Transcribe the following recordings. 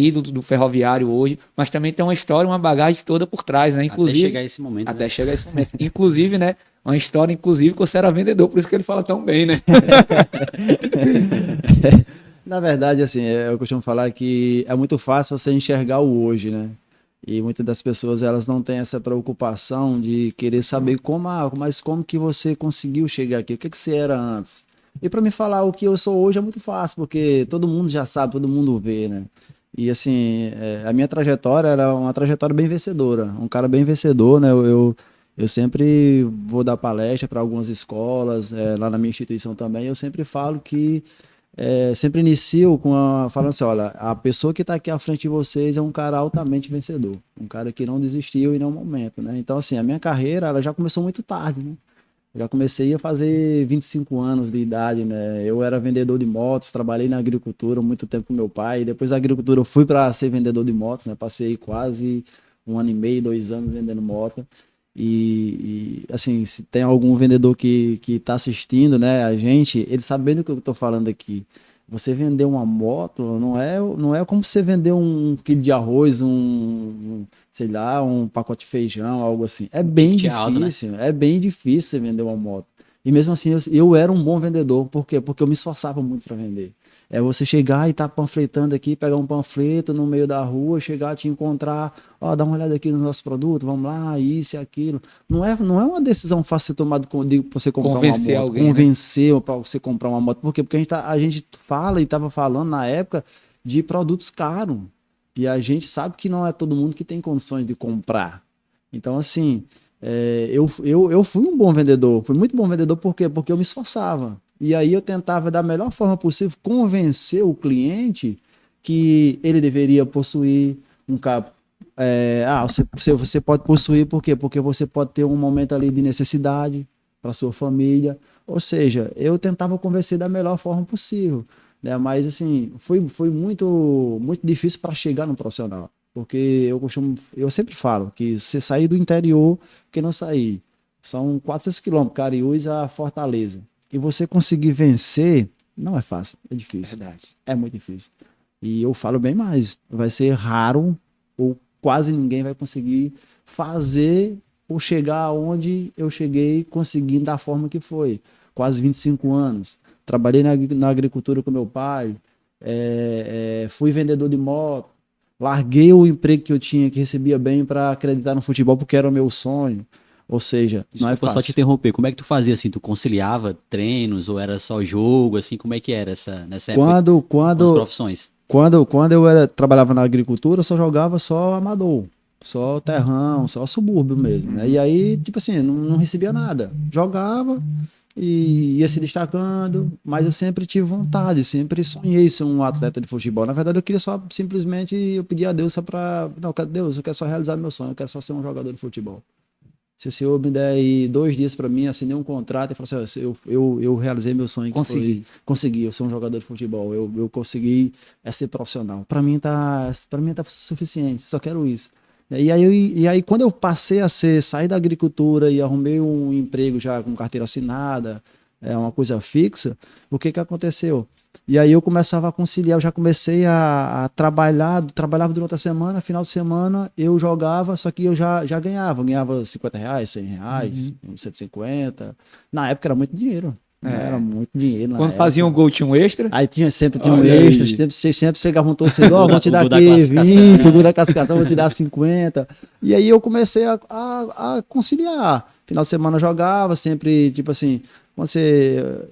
ídolo do ferroviário hoje, mas também tem uma história, uma bagagem toda por trás, né? Inclusive, até chegar esse momento. Até chegar esse momento. Inclusive, né? Uma história, inclusive, que você era vendedor, por isso que ele fala tão bem, né? Na verdade, assim, eu costumo falar que é muito fácil você enxergar o hoje, né? E muitas das pessoas, elas não têm essa preocupação de querer saber mas como que você conseguiu chegar aqui? O que você era antes? E para me falar o que eu sou hoje é muito fácil, porque todo mundo já sabe, todo mundo vê, né? E assim, a minha trajetória era uma trajetória bem vencedora, um cara bem vencedor, né? Eu sempre vou dar palestra para algumas escolas, lá na minha instituição também, eu sempre falo que sempre inicio falando assim, olha, a pessoa que está aqui à frente de vocês é um cara altamente vencedor, um cara que não desistiu em nenhum momento, né? Então, assim, a minha carreira, ela já começou muito tarde, né? Eu já comecei a fazer 25 anos de idade, né? Eu era vendedor de motos, trabalhei na agricultura muito tempo com meu pai, depois da agricultura eu fui para ser vendedor de motos, né? Passei quase 1 ano e meio, 2 anos vendendo moto. Assim, se tem algum vendedor que está assistindo, né, a gente, ele sabendo o que eu estou falando aqui, você vender uma moto não é como você vender 1 quilo de arroz, sei lá, um pacote de feijão, algo assim. É bem difícil, né? É bem difícil você vender uma moto. E mesmo assim, eu era um bom vendedor. Por quê? Porque eu me esforçava muito para vender. É você chegar e estar panfletando aqui, pegar um panfleto no meio da rua, chegar, te encontrar, dá uma olhada aqui no nosso produto, vamos lá, isso e aquilo. Não é uma decisão fácil de ser tomada para você comprar uma moto, alguém, convencer, né? Para você comprar uma moto. Por quê? Porque a gente fala e estava falando na época de produtos caros. E a gente sabe que não é todo mundo que tem condições de comprar. Então, assim, eu fui um bom vendedor, fui muito bom vendedor, por quê? Porque eu me esforçava. E aí eu tentava, da melhor forma possível, convencer o cliente que ele deveria possuir um carro. Você pode possuir por quê? Porque você pode ter um momento ali de necessidade para sua família. Ou seja, eu tentava convencer da melhor forma possível, né? Mas assim, foi muito difícil para chegar no profissional. Porque eu sempre falo que se sair do interior, que não sair. São 400 quilômetros, Cariús a Fortaleza. E você conseguir vencer, não é fácil, é difícil. Verdade. É muito difícil. E eu falo bem mais, vai ser raro ou quase ninguém vai conseguir fazer ou chegar onde eu cheguei conseguindo da forma que foi. Quase 25 anos. Trabalhei na agricultura com meu pai, fui vendedor de moto, larguei o emprego que eu tinha, que recebia bem, para acreditar no futebol, porque era o meu sonho. Ou seja, não é fácil. Só te interromper, como é que tu fazia assim? Tu conciliava treinos ou era só jogo, assim? Como é que era nessa época com as profissões? Quando eu trabalhava na agricultura, eu só jogava só amador, só terrão, só subúrbio mesmo, né? E aí, tipo assim, não recebia nada. Jogava e ia se destacando, mas eu sempre tive vontade, sempre sonhei ser um atleta de futebol. Na verdade, eu queria só simplesmente, eu pedia a Deus só para, não, Deus, eu quero só realizar meu sonho, eu quero só ser um jogador de futebol. Se o senhor me der aí 2 dias para mim, assinei um contrato e falei assim, eu realizei meu sonho. Consegui, eu sou um jogador de futebol, eu consegui ser profissional. Para mim tá suficiente, só quero isso. E aí quando eu passei a sair da agricultura e arrumei um emprego já com carteira assinada, uma coisa fixa, o que aconteceu? E aí eu começava a conciliar, eu já comecei a trabalhava durante a semana, final de semana eu jogava, só que eu já ganhava R$50, R$100, 150. Na época era muito dinheiro. Era muito dinheiro. Quando fazia um gol tinha um extra? Aí sempre tinha um extra, sempre chegava um torcedor, vou te dar aqui 20, o gol da classificação, vou te dar 50. E aí eu comecei a conciliar. Final de semana eu jogava, sempre, tipo assim,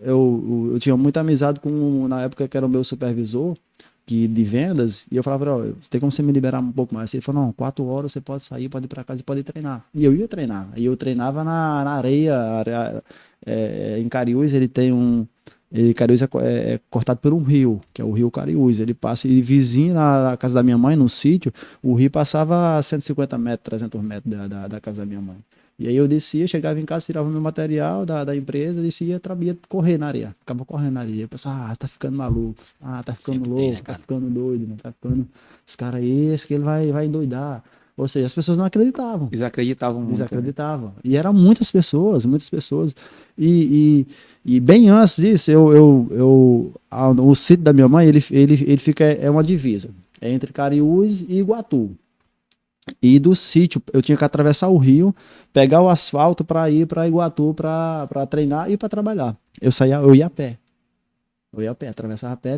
eu tinha muita amizade na época que era o meu supervisor de vendas, e eu falava, tem como você me liberar um pouco mais? Ele falou, não, 4 horas você pode sair, pode ir para casa e pode treinar. E eu ia treinar, e eu treinava na areia, em Cariús ele tem Cariús é cortado por um rio, que é o rio Cariús, ele passa, e vizinho na casa da minha mãe, no sítio, o rio passava a 150 metros, 300 metros da casa da minha mãe. E aí eu descia, chegava em casa, tirava meu material da empresa, descia, ia correr na areia. Ficava correndo na areia. Eu pensava, tá ficando maluco. Tá ficando sempre louco, tá ficando doido, né? Tá ficando... Esse cara aí, acho que ele vai endoidar. Ou seja, as pessoas não acreditavam. Desacreditavam muito. Desacreditavam. Né? E eram muitas pessoas. E bem antes disso, o sítio da minha mãe, ele fica, é uma divisa. entre Cariús e Iguatu. E do sítio, eu tinha que atravessar o rio, pegar o asfalto para ir para Iguatu para treinar e para trabalhar. Eu ia a pé. Eu ia a pé, atravessava a pé,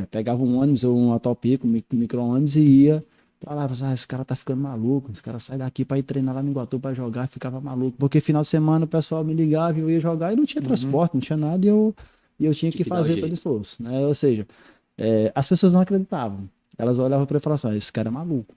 pegava um ônibus ou um autopico, micro-ônibus e ia. Falava, esse cara tá ficando maluco, esse cara sai daqui para ir treinar lá no Iguatu para jogar, ficava maluco. Porque final de semana o pessoal me ligava e eu ia jogar e não tinha transporte, não tinha nada e eu tinha que fazer todo esforço. Né? Ou seja, as pessoas não acreditavam. Elas olhavam para mim e falavam assim, esse cara é maluco.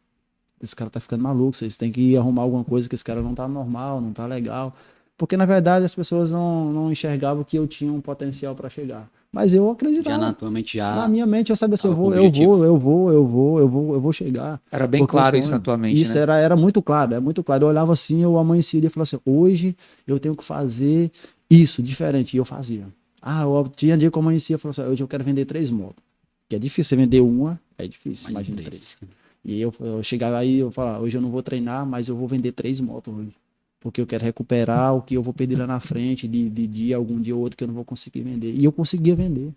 Esse cara tá ficando maluco, vocês têm que arrumar alguma coisa que esse cara não tá normal, não tá legal. Porque, na verdade, as pessoas não enxergavam que eu tinha um potencial para chegar. Mas eu acreditava. Já na tua mente já... Na minha mente eu sabia assim, eu vou chegar. Era bem claro isso na tua mente, isso, né? Era muito claro, Eu olhava assim, eu amanhecia e falava assim, hoje eu tenho que fazer isso, diferente. E eu fazia. Eu tinha dia que eu amanhecia e falava assim, hoje eu quero vender 3 motos. Que é difícil, você vender uma, é difícil, imagina 3. E eu chegava aí, eu falava, hoje eu não vou treinar, mas eu vou vender 3 motos hoje. Porque eu quero recuperar o que eu vou perder lá na frente, de dia, algum dia ou outro que eu não vou conseguir vender. E eu conseguia vender.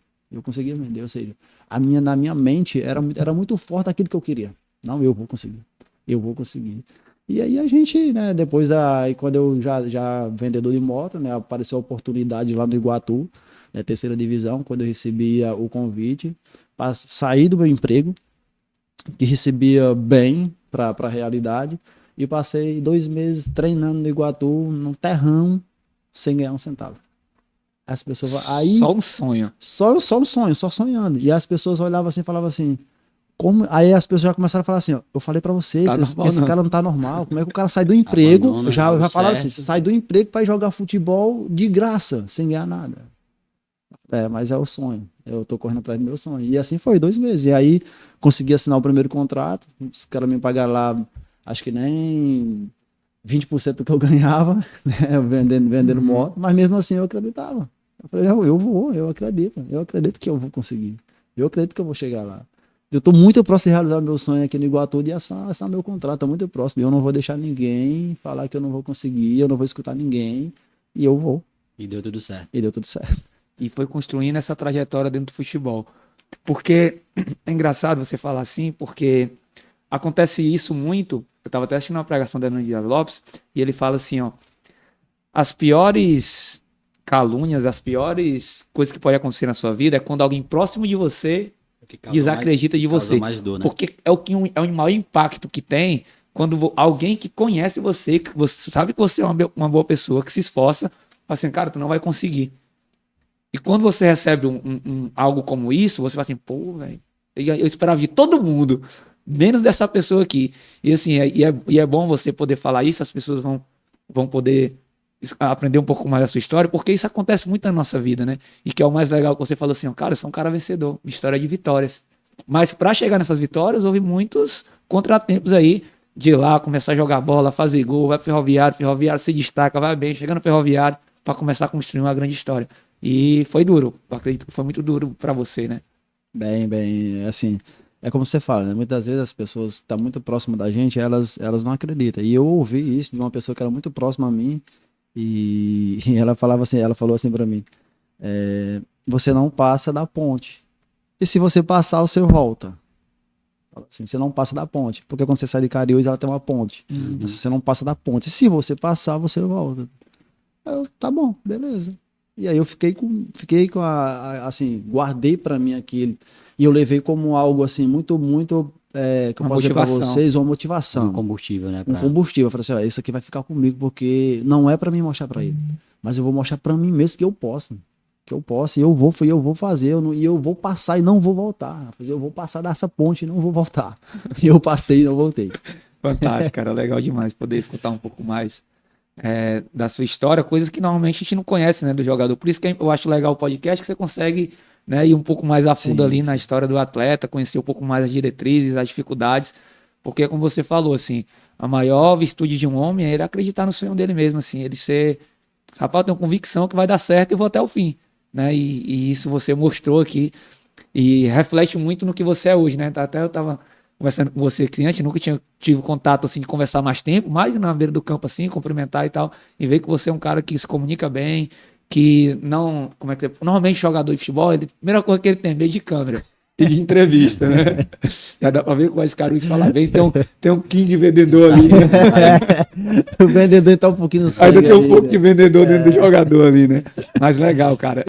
Ou seja, na minha mente era muito forte aquilo que eu queria. Não, eu vou conseguir. E aí a gente, né, quando eu já vendedor de moto, né, apareceu a oportunidade lá no Iguatu, né, 3ª divisão, quando eu recebia o convite para sair do meu emprego, que recebia bem para a realidade, e passei 2 meses treinando no Iguatu, no terrão, sem ganhar um centavo. As pessoas só um sonho. Só um sonho, só sonhando. E as pessoas olhavam assim e falavam assim, como? Aí as pessoas já começaram a falar assim, ó, eu falei para vocês, esse cara não tá normal. Como é que o cara sai do emprego? Eu já falava assim, sai do emprego para jogar futebol de graça, sem ganhar nada. Mas é o sonho. Eu tô correndo atrás do meu sonho. E assim foi, 2 meses. E aí consegui assinar o primeiro contrato. Os caras me pagaram lá, acho que nem 20% do que eu ganhava, né? Vendendo moto. Mas mesmo assim eu acreditava. Eu falei, eu acredito que eu vou conseguir. Eu acredito que eu vou chegar lá. Eu tô muito próximo de realizar meu sonho aqui no Iguatu e assinar meu contrato. Tô muito próximo. Eu não vou deixar ninguém falar que eu não vou conseguir. Eu não vou escutar ninguém. E eu vou. E deu tudo certo. E foi construindo essa trajetória dentro do futebol. Porque é engraçado você falar assim, porque acontece isso muito. Eu estava até assistindo uma pregação da Hernani Dias Lopes, e ele fala assim, ó, as piores calúnias, as piores coisas que podem acontecer na sua vida é quando alguém próximo de você desacredita de você. Mais dor, né? Porque é o maior impacto que tem quando alguém que conhece você, que você sabe que você é uma boa pessoa, que se esforça, fala assim, cara, tu não vai conseguir. E quando você recebe algo como isso, você fala assim, pô, velho, eu esperava de todo mundo, menos dessa pessoa aqui. E assim, é bom você poder falar isso, as pessoas vão poder aprender um pouco mais da sua história, porque isso acontece muito na nossa vida, né? E que é o mais legal que você falou assim, cara, eu sou um cara vencedor, minha história é de vitórias. Mas para chegar nessas vitórias, houve muitos contratempos aí, de ir lá, começar a jogar bola, fazer gol, vai pro Ferroviário se destaca, vai bem, chega no Ferroviário, para começar a construir uma grande história. E foi duro, eu acredito que foi muito duro para você, né? Bem, assim, é como você fala, né? Muitas vezes as pessoas que estão muito próximas da gente, elas não acreditam. E eu ouvi isso de uma pessoa que era muito próxima a mim, e ela falou assim para mim, você não passa da ponte. E se você passar, você volta. Assim, você não passa da ponte, porque quando você sai de Cariús, ela tem uma ponte. Você não passa da ponte. Se você passar, você volta. Tá bom, beleza. E aí eu fiquei com assim, guardei para mim aquilo. E eu levei como algo assim, muito, que eu posso dizer para vocês, uma motivação. Um combustível, né? Um combustível. Eu falei assim, isso aqui vai ficar comigo, porque não é para mim mostrar para ele. Mas eu vou mostrar para mim mesmo que eu posso. E eu vou fazer, e eu vou passar e não vou voltar. Eu vou passar dessa ponte e não vou voltar. E eu passei e não voltei. Fantástico, cara. Legal demais poder escutar um pouco mais da sua história, coisas que normalmente a gente não conhece, né, do jogador. Por isso que eu acho legal o podcast, que você consegue, né, ir um pouco mais a fundo na história do atleta, conhecer um pouco mais as diretrizes, as dificuldades, porque como você falou, assim, a maior virtude de um homem é ele acreditar no sonho dele mesmo, assim, ele ser, rapaz, eu tenho convicção que vai dar certo e vou até o fim, né, e isso você mostrou aqui, e reflete muito no que você é hoje, né, até eu tava conversando com você, cliente, nunca tive contato, assim, de conversar mais tempo, mais na beira do campo, assim, cumprimentar e tal, e ver que você é um cara que se comunica bem, que não, normalmente jogador de futebol, a primeira coisa que ele tem é medo de câmera. pedir entrevista, né? Já dá pra ver como esse Caruso fala bem. Tem um King vendedor ali, né? O vendedor tá um pouquinho no sangue. Ainda tem um pouco de vendedor dentro do jogador ali, né? Mas legal, cara.